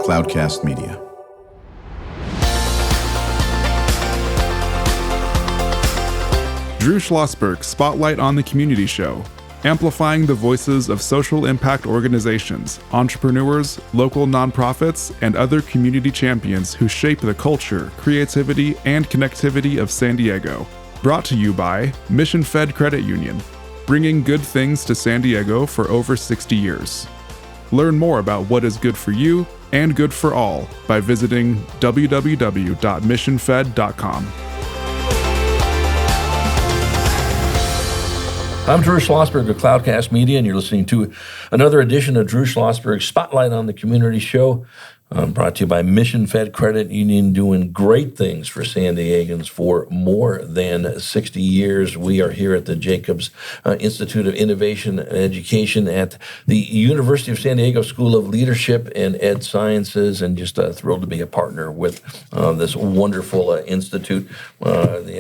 Cloudcast Media. Drew Schlosberg Spotlight on the Community Show, amplifying the voices of social impact organizations, entrepreneurs, local nonprofits, and other community champions who shape the culture, creativity, and connectivity of San Diego. Brought to you by Mission Fed Credit Union, bringing good things to San Diego for over 60 years. Learn more about what is good for you and good for all by visiting www.missionfed.com. I'm Drew Schlosberg of Cloudcast Media, and you're listening to another edition of Drew Schlosberg's Spotlight on the Community Show, brought to you by Mission Fed Credit Union, doing great things for San Diegans for more than 60 years. We are here at the Jacobs Institute of Innovation and Education at the University of San Diego School of Leadership and Ed Sciences, and just thrilled to be a partner with this wonderful institute. The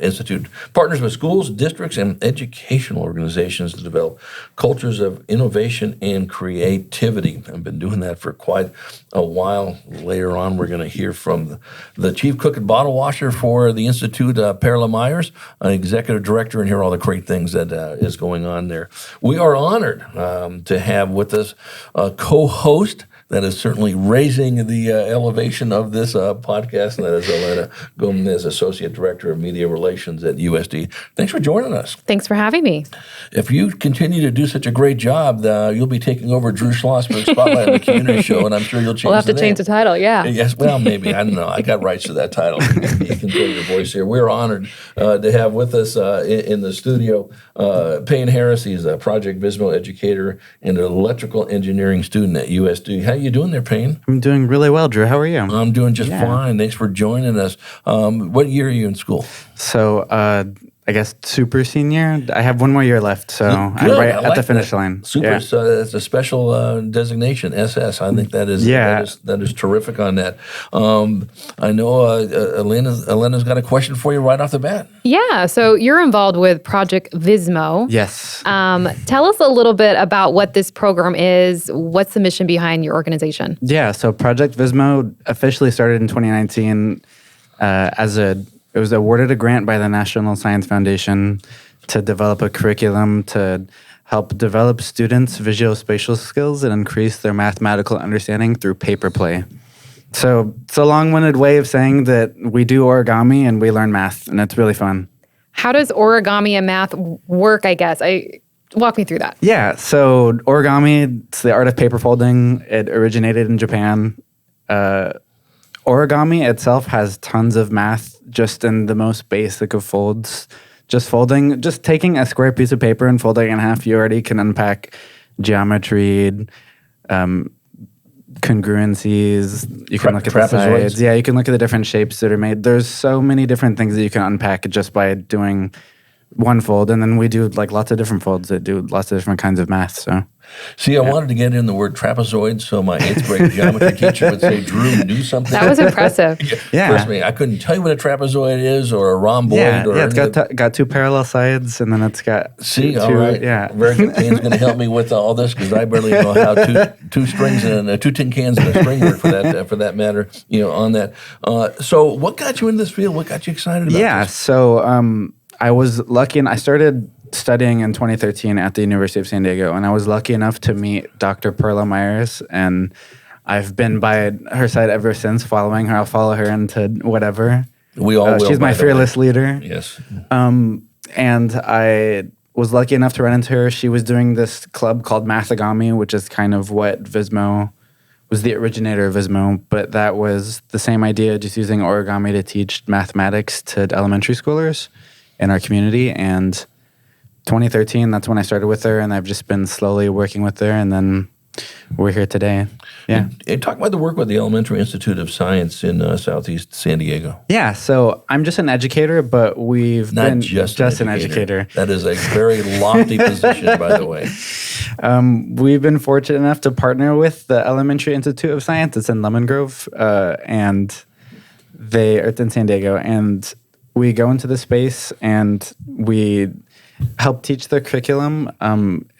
institute partners with schools, districts, and educational organizations to develop cultures of innovation and creativity. I've been doing that for quite a while. Later on, we're going to hear from the chief cook and bottle washer for the Institute, Perla Myers, executive director, and hear all the great things that is going on there. We are honored to have with us a co-host that is certainly raising the elevation of this podcast, and that is Elena Gomez, Associate Director of Media Relations at USD. Thanks for joining us. Thanks for having me. If you continue to do such a great job, you'll be taking over Drew Schlosberg's Spotlight on the Community Show, and I'm sure you'll change the name. We'll have to change the title, yeah. Yes, well, maybe. I don't know. I got rights to that title. You can throw your voice here. We're honored to have with us in the studio Paine Harris. He's a Project VisMO educator and an electrical engineering student at USD. How you doing there, Paine? I'm doing really well, Drew. How are you? I'm doing just fine. Thanks for joining us. What year are you in school? So, I guess super senior. I have one more year left, so I'm right at the finish line. Super. Yeah. So it's a special designation, SS. I think that is terrific on that. I know Elena's got a question for you right off the bat. Yeah. So you're involved with Project VisMO. Yes. Tell us a little bit about what this program is. What's the mission behind your organization? Yeah. So Project VisMO officially started in 2019 It was awarded a grant by the National Science Foundation to develop a curriculum to help develop students' visuospatial skills and increase their mathematical understanding through paper play. So it's a long-winded way of saying that we do origami and we learn math, and it's really fun. How does origami and math work, I guess? Walk me through that. Yeah, so origami, it's the art of paper folding. It originated in Japan. Origami itself has tons of math just in the most basic of folds. Just taking a square piece of paper and folding it in half, you already can unpack geometry, congruencies. You can look at the sides. Yeah, you can look at the different shapes that are made. There's so many different things that you can unpack just by doing one fold. And then we do like lots of different folds that do lots of different kinds of math, so... See, I wanted to get in the word trapezoid, so my 8th grade geometry teacher would say, Drew, do something. That was impressive. First, I couldn't tell you what a trapezoid is or a rhomboid. It's got two parallel sides, and then it's got two, all right. Yeah. Very good. Paine's going to help me with all this because I barely know how two strings and two tin cans and a string work for that matter, on that. So what got you in this field? What got you excited about this? Yeah, so I was lucky, and I started studying in 2013 at the University of San Diego, and I was lucky enough to meet Dr. Perla Myers, and I've been by her side ever since, following her. I'll follow her into whatever. We all will. She's my fearless leader. Yes. And I was lucky enough to run into her. She was doing this club called Mathagami, which is kind of what VisMO was, the originator of VisMO, but that was the same idea, just using origami to teach mathematics to elementary schoolers in our community. And 2013, that's when I started with her, and I've just been slowly working with her, and then we're here today. Yeah. And talk about the work with the Elementary Institute of Science in Southeast San Diego. Yeah, so I'm just an educator, but we've been just an educator. That is a very lofty position, by the way. We've been fortunate enough to partner with the Elementary Institute of Science. It's in Lemon Grove, and it's in San Diego, and we go into the space and we help teach the curriculum.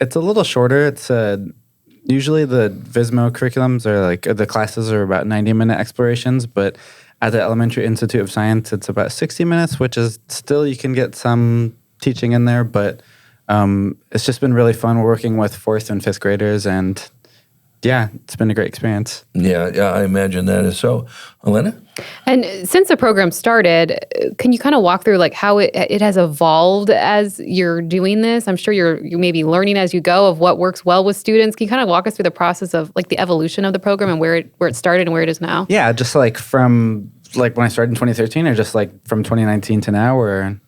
It's a little shorter. It's Usually the VisMO curriculums the classes are about 90-minute explorations, but at the Elementary Institute of Science, it's about 60 minutes, which is still, you can get some teaching in there, but it's just been really fun working with 4th and 5th graders, and yeah, it's been a great experience. Yeah, I imagine that is so. Elena? And since the program started, can you kind of walk through like how it has evolved as you're doing this? I'm sure you're maybe learning as you go of what works well with students. Can you kind of walk us through the process of like the evolution of the program and where it started and where it is now? Yeah, just like from like when I started in 2013, or just like from 2019 to now, or...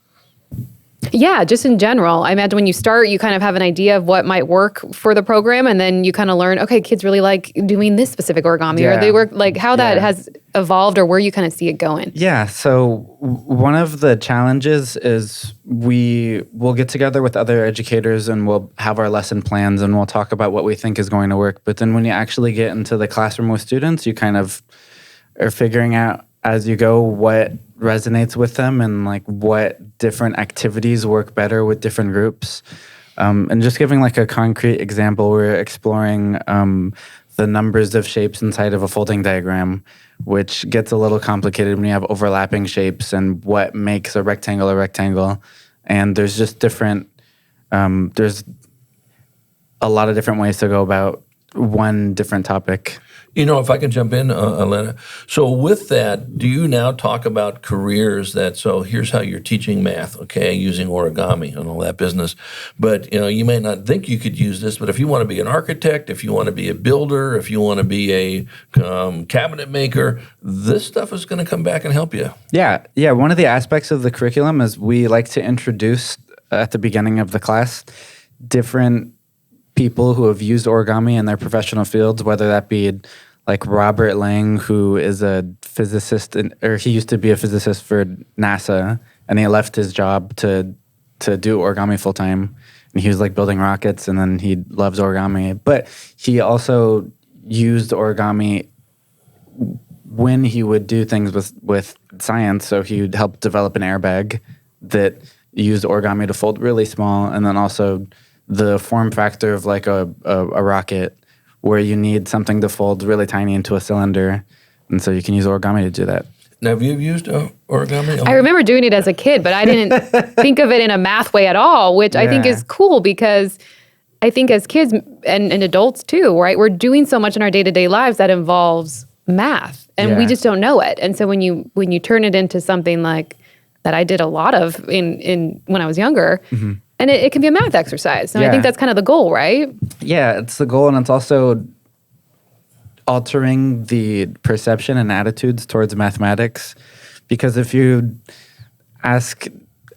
Yeah, just in general. I imagine when you start, you kind of have an idea of what might work for the program, and then you kind of learn, okay, kids really like doing this specific origami, or they work, like how that has evolved, or where you kind of see it going. Yeah, so one of the challenges is we'll get together with other educators and we'll have our lesson plans and we'll talk about what we think is going to work. But then when you actually get into the classroom with students, you kind of are figuring out as you go what resonates with them and like what different activities work better with different groups. And just giving like a concrete example, we're exploring the numbers of shapes inside of a folding diagram, which gets a little complicated when you have overlapping shapes and what makes a rectangle. And there's just different, there's a lot of different ways to go about one different topic. You know, if I can jump in, Elena. So with that, do you now talk about careers so here's how you're teaching math, okay, using origami and all that business. But, you know, you may not think you could use this, but if you want to be an architect, if you want to be a builder, if you want to be a cabinet maker, this stuff is going to come back and help you. Yeah. One of the aspects of the curriculum is we like to introduce at the beginning of the class different people who have used origami in their professional fields, whether that be like Robert Lang, who is a physicist, or he used to be a physicist for NASA, and he left his job to do origami full time. And he was like building rockets, and then he loves origami. But he also used origami when he would do things with science. So he would help develop an airbag that used origami to fold really small, and then also the form factor of like a rocket where you need something to fold really tiny into a cylinder. And so you can use origami to do that. Now, have you used origami? I remember doing it as a kid, but I didn't think of it in a math way at all, which I think is cool because I think as kids and adults too, right, we're doing so much in our day-to-day lives that involves math and we just don't know it. And so when you turn it into something like that I did a lot of in when I was younger, and it can be a math exercise. And I think that's kind of the goal, right? Yeah, it's the goal, and it's also altering the perception and attitudes towards mathematics. Because if you ask,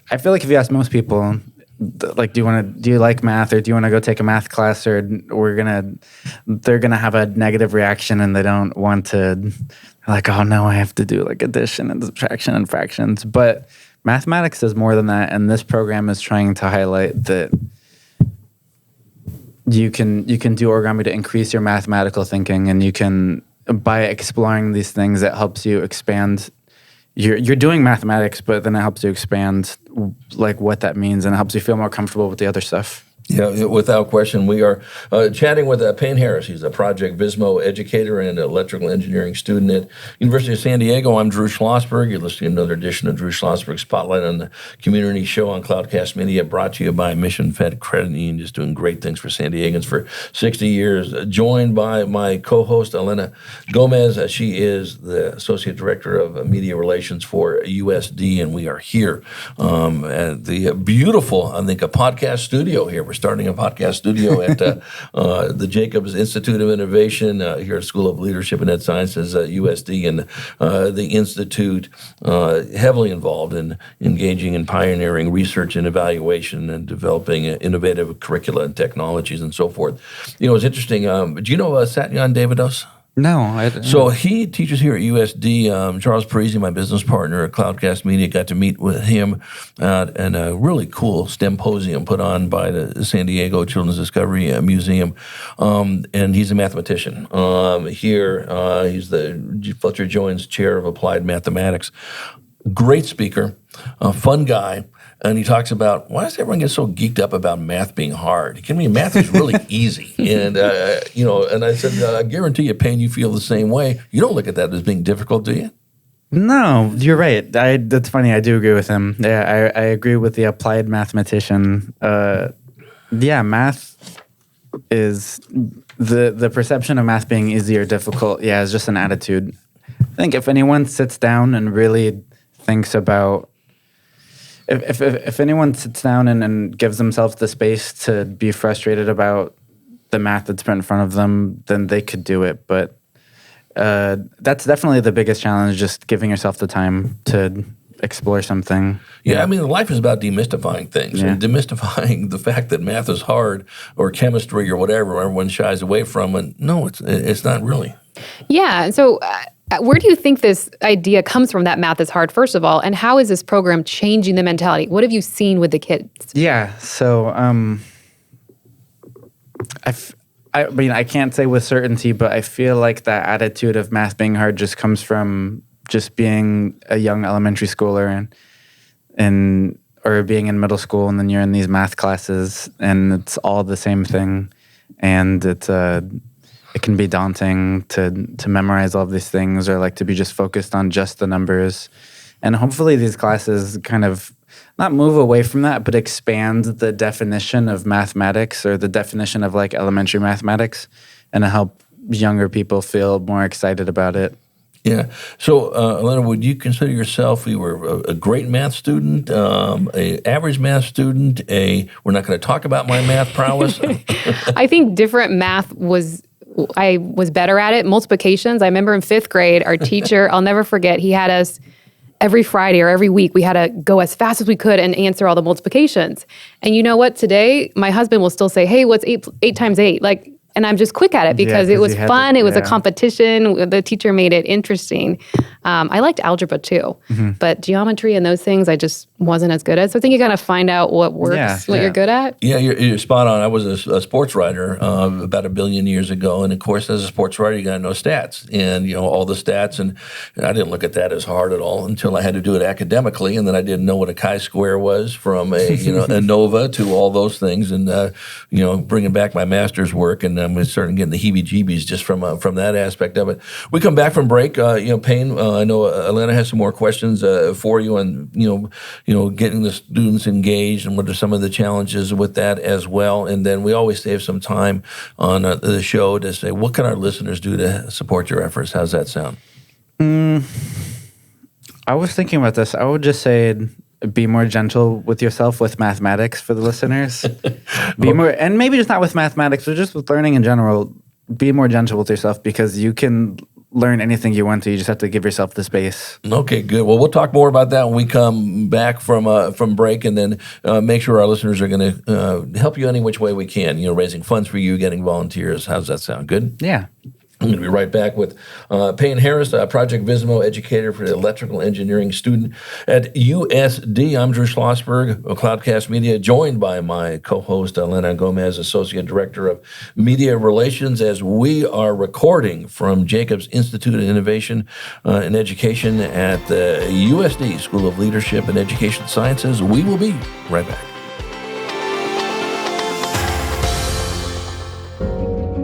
I feel like if you ask most people, like, do you like math, or do you want to go take a math class, or they're gonna have a negative reaction and they don't want to, like, oh no, I have to do like addition and subtraction and fractions. But mathematics is more than that, and this program is trying to highlight that you can do origami to increase your mathematical thinking, and you can, by exploring these things, it helps you expand. You're doing mathematics, but then it helps you expand like what that means, and it helps you feel more comfortable with the other stuff. Yeah, without question. We are chatting with Paine Harris. He's a Project VisMO educator and an electrical engineering student at University of San Diego. I'm Drew Schlosberg. You're listening to another edition of Drew Schlosberg Spotlight on the Community Show on Cloudcast Media, brought to you by Mission Fed Credit Union, just doing great things for San Diegans for 60 years. Joined by my co-host, Elena Gomez. She is the Associate Director of Media Relations for USD, and we are here at the beautiful, I think, a podcast studio here. We're starting a podcast studio at the Jacobs Institute of Innovation here at School of Leadership and Ed Sciences, USD, and the Institute heavily involved in engaging in pioneering research and evaluation and developing innovative curricula and technologies and so forth. You know, it's interesting. Do you know Satyan Davidos? No, I didn't. So he teaches here at USD. Charles Parisi, my business partner at Cloudcast Media, got to meet with him at a really cool symposium put on by the San Diego Children's Discovery Museum. And he's a mathematician. Here, he's the Fletcher Jones Chair of Applied Mathematics. Great speaker, a fun guy. And he talks about, why does everyone get so geeked up about math being hard? I mean, math is really easy. And, and I said, I guarantee you, Paine, you feel the same way. You don't look at that as being difficult, do you? No, you're right. That's funny. I do agree with him. Yeah, I agree with the applied mathematician. Math is the perception of math being easy or difficult. Yeah, is just an attitude. I think if anyone sits down and really thinks about, if anyone sits down and gives themselves the space to be frustrated about the math that's put in front of them, then they could do it. But that's definitely the biggest challenge, just giving yourself the time to explore something. Yeah, I mean, life is about demystifying things and demystifying the fact that math is hard or chemistry or whatever everyone shies away from. And no, it's not really. Yeah. So where do you think this idea comes from that math is hard, first of all? And how is this program changing the mentality? What have you seen with the kids? Yeah. So I mean, I can't say with certainty, but I feel like that attitude of math being hard just comes from just being a young elementary schooler or being in middle school, and then you're in these math classes, and it's all the same thing, and it can be daunting to memorize all of these things, or like to be just focused on just the numbers. And hopefully these classes kind of not move away from that, but expand the definition of mathematics, or the definition of like elementary mathematics, and to help younger people feel more excited about it. Yeah. So, Elena, would you consider yourself, you were a great math student, a average math student, we're not going to talk about my math prowess? I think different math I was better at it. Multiplications. I remember in 5th grade, our teacher, I'll never forget, he had us every Friday or every week, we had to go as fast as we could and answer all the multiplications. And you know what? Today, my husband will still say, hey, what's 8 times 8? Like, and I'm just quick at it because it was fun. It was a competition. The teacher made it interesting. I liked algebra too, but geometry and those things I just wasn't as good at. So I think you got to find out what works, what you're good at. Yeah, you're spot on. I was a sports writer about 1 billion years ago, and of course, as a sports writer, you got to know stats and all the stats. And I didn't look at that as hard at all until I had to do it academically, and then I didn't know what a chi-square was from a ANOVA to all those things, and bringing back my master's work, and I'm starting getting the heebie-jeebies just from that aspect of it. We come back from break. Paine, I know Elena has some more questions for you, and getting the students engaged, and what are some of the challenges with that as well. And then we always save some time on the show to say, what can our listeners do to support your efforts? How's that sound? I was thinking about this. I would just say, be more gentle with yourself with mathematics for the listeners. Be more, and maybe just not with mathematics, but just with learning in general. Be more gentle with yourself, because you can learn anything you want to. You just have to give yourself the space. Okay, good. Well, we'll talk more about that when we come back from break, and then make sure our listeners are going to help you any which way we can. Raising funds for you, getting volunteers. How's that sound? Good? Yeah. I'm going to be right back with Paine Harris, Project VisMO educator for the electrical engineering student at USD. I'm Drew Schlosberg of Cloudcast Media, joined by my co-host, Elena Gomez, Associate Director of Media Relations, as we are recording from Jacobs Institute of Innovation and Education at the USD School of Leadership and Education Sciences. We will be right back.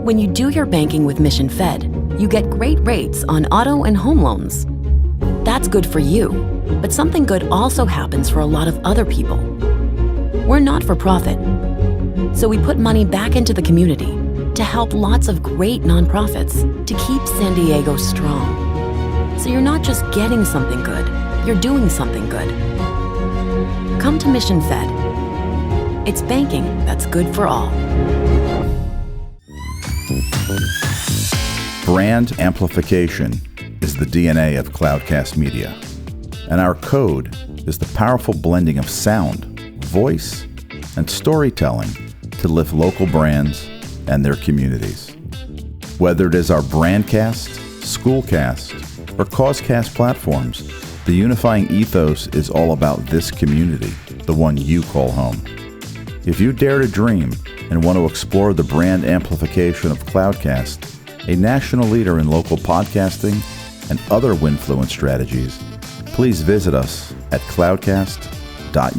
When you do your banking with Mission Fed, you get great rates on auto and home loans. That's good for you, but something good also happens for a lot of other people. We're not for profit, so we put money back into the community to help lots of great nonprofits to keep San Diego strong. So you're not just getting something good, you're doing something good. Come to Mission Fed. It's banking that's good for all. Brand amplification is the DNA of Cloudcast Media, and our code is the powerful blending of sound, voice, and storytelling to lift local brands and their communities. Whether it is our Brandcast, Schoolcast, or Causecast platforms, the unifying ethos is all about this community, the one you call home. If you dare to dream and want to explore the brand amplification of Cloudcast, a national leader in local podcasting and other Winfluence strategies, please visit us at cloudcast.com. I'm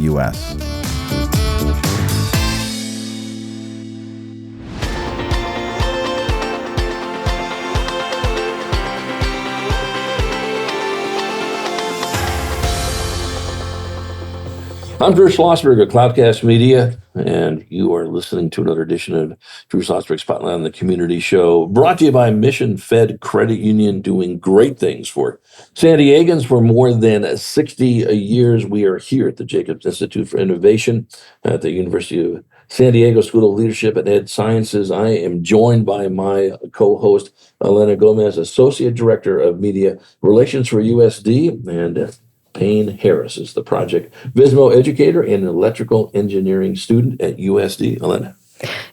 Drew Schlosberg of Cloudcast Media, and you are listening to another edition of Drew Schlosberg Spotlight on the Community Show, brought to you by Mission Fed Credit Union, doing great things for San Diegans for more than 60 years. We are here at the Jacobs Institute for Innovation at the University of San Diego School of Leadership and Ed Sciences. I am joined by my co-host, Elena Gomez, Associate Director of Media Relations for USD, and Paine Harris is the Project VisMO educator and electrical engineering student at USD. Elena?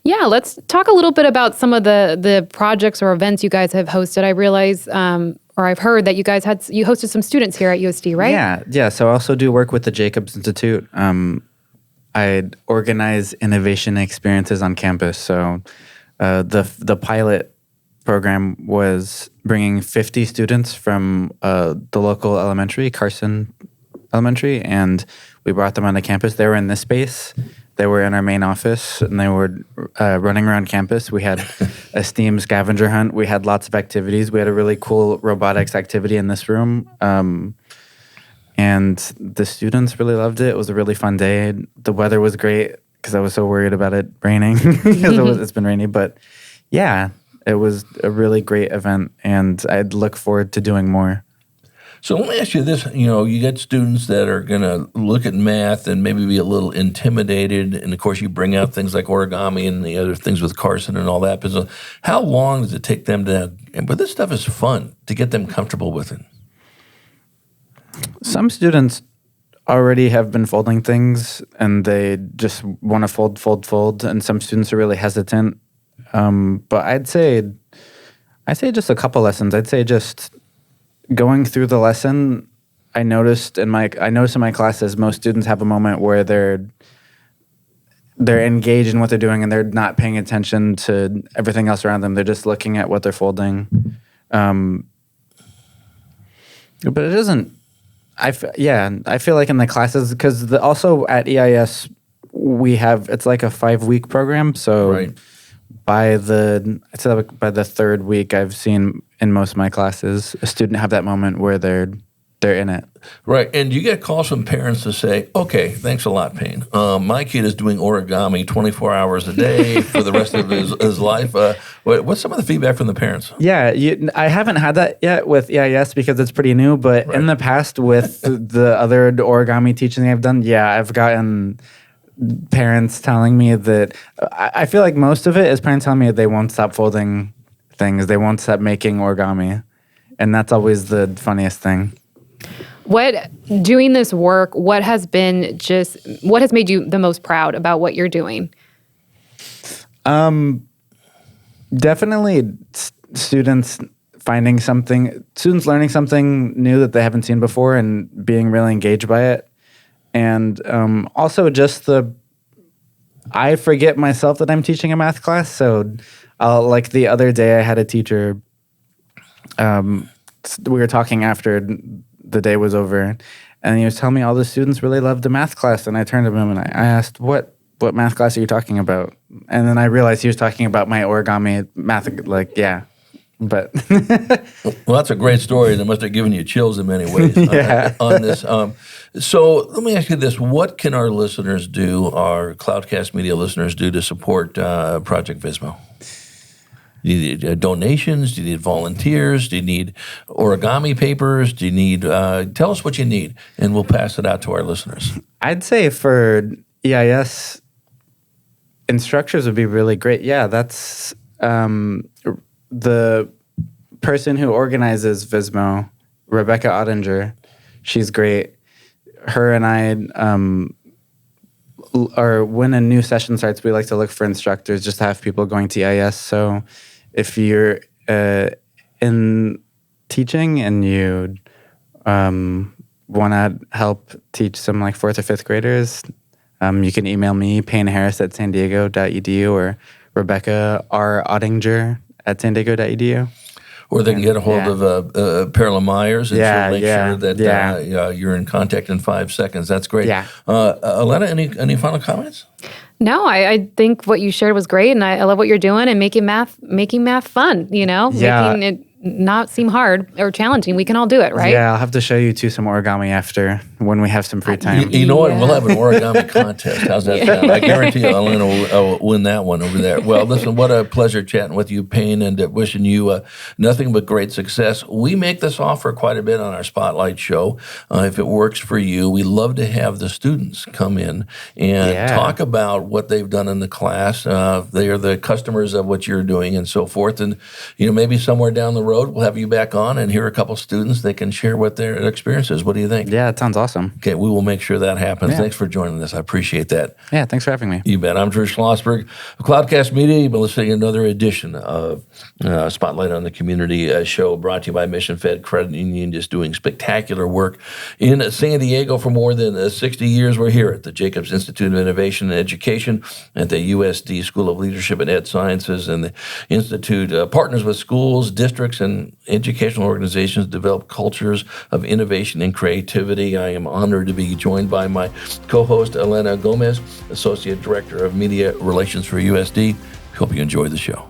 Yeah, let's talk a little bit about some of the projects or events you guys have hosted. I realize, or I've heard that you hosted some students here at USD, right? Yeah. So I also do work with the Jacobs Institute. I organize innovation experiences on campus. So the pilot program was bringing 50 students from the local elementary, Carson Elementary, and we brought them onto campus. They were in this space. They were in our main office, and they were running around campus. We had a STEAM scavenger hunt. We had lots of activities. We had a really cool robotics activity in this room. And the students really loved it. It was a really fun day. The weather was great because I was so worried about it raining because it's been rainy. But yeah, it was a really great event, and I'd look forward to doing more. So let me ask you this. You get students that are going to look at math and maybe be a little intimidated. And, of course, you bring out things like origami and the other things with Carson and all that. But how long does it take them but this stuff is fun, to get them comfortable with it? Some students already have been folding things, and they just want to fold. And some students are really hesitant. But I'd say just a couple lessons. I'd say just going through the lesson, I noticed in my classes, most students have a moment where they're engaged in what they're doing and they're not paying attention to everything else around them. They're just looking at what they're folding. But it isn't. I feel like in the classes, because also at EIS it's like a 5-week program. So right. By the third week, I've seen in most of my classes a student have that moment where they're in it. Right, and you get calls from parents to say, "Okay, thanks a lot, Paine. My kid is doing origami 24 hours a day for the rest of his life." What's some of the feedback from the parents? Yeah, I haven't had that yet with EIS because it's pretty new. But right. In the past, with the other origami teaching I've done, I've gotten parents telling me that I feel like most of it is parents telling me they won't stop folding things, they won't stop making origami, and that's always the funniest thing. Doing this work, what has made you the most proud about what you're doing? Definitely students learning something new that they haven't seen before and being really engaged by it. And also just I forget myself that I'm teaching a math class. So like the other day I had a teacher, we were talking after the day was over, and he was telling me all the students really loved the math class. And I turned to him and I asked, what math class are you talking about? And then I realized he was talking about my origami math, But well, that's a great story. That must have given you chills in many ways on this. So let me ask you this. What can our listeners do, our Cloudcast Media listeners do to support Project VisMO? Do you need donations? Do you need volunteers? Do you need origami papers? Do you need, tell us what you need, and we'll pass it out to our listeners. I'd say for EIS, instructors would be really great. Yeah, that's the person who organizes VisMO, Rebecca Ottinger. She's great. Her and I when a new session starts, we like to look for instructors just to have people going to EIS. So if you're in teaching and you want to help teach some like 4th or 5th graders, you can email me, Paine Harris at sandiego.edu, or Rebecca R. Ottinger at sandiego.edu. Or they can get a hold of Perla Myers, and she'll make sure that you're in contact in 5 seconds. That's great. Yeah. Alena, any final comments? No, I think what you shared was great, and I love what you're doing and making math fun. Making it not seem hard or challenging. We can all do it, right? Yeah, I'll have to show you two some origami after when we have some free time. You know what? We'll have an origami contest. How's that sound? I guarantee you, Alena will win that one over there. Well, listen, what a pleasure chatting with you, Paine, and wishing you nothing but great success. We make this offer quite a bit on our Spotlight show. If it works for you, we love to have the students come in and talk about what they've done in the class. They are the customers of what you're doing and so forth. And, maybe somewhere down the road, we'll have you back on and hear a couple students. They can share what their experience is. What do you think? Yeah, that sounds awesome. Okay, we will make sure that happens. Yeah. Thanks for joining us. I appreciate that. Yeah, thanks for having me. You bet. I'm Drew Schlosberg of Cloudcast Media. You've been listening to another edition of Spotlight on the Community show brought to you by Mission Fed Credit Union, just doing spectacular work in San Diego for more than 60 years. We're here at the Jacobs Institute of Innovation and Education at the USD School of Leadership and Ed Sciences, and the Institute partners with schools, districts, and educational organizations to develop cultures of innovation and creativity. I am honored to be joined by my co-host, Alena Gomez, Associate Director of Media Relations for USD. Hope you enjoy the show.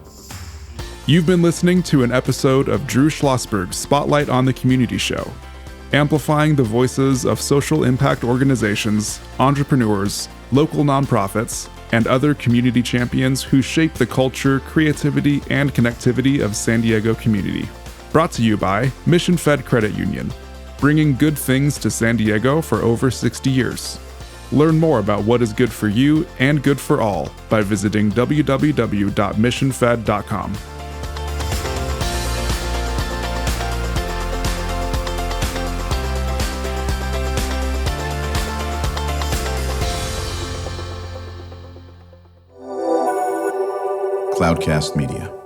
You've been listening to an episode of Drew Schlosberg's Spotlight on the Community show, amplifying the voices of social impact organizations, entrepreneurs, local nonprofits, and other community champions who shape the culture, creativity, and connectivity of San Diego community. Brought to you by Mission Fed Credit Union, bringing good things to San Diego for over 60 years. Learn more about what is good for you and good for all by visiting www.missionfed.com. Cloudcast Media.